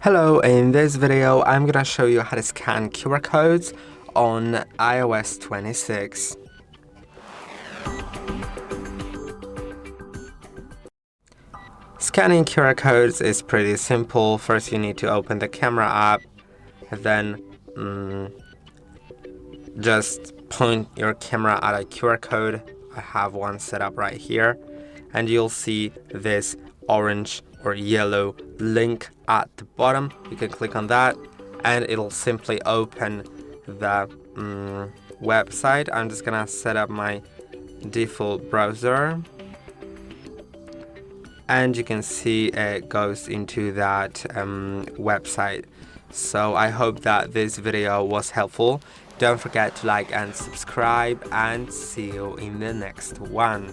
Hello, in this video I'm gonna show you how to scan QR codes on iOS 26. Scanning QR codes is pretty simple. First you need to open the camera app, and then just point your camera at a QR code. I have one set up right here, and you'll see this orange or yellow link at the bottom. You can click on that and it'll simply open the website. I'm just gonna set up my default browser, and you can see it goes into that website. So I hope that this video was helpful. Don't forget to like and subscribe, and see you in the next one.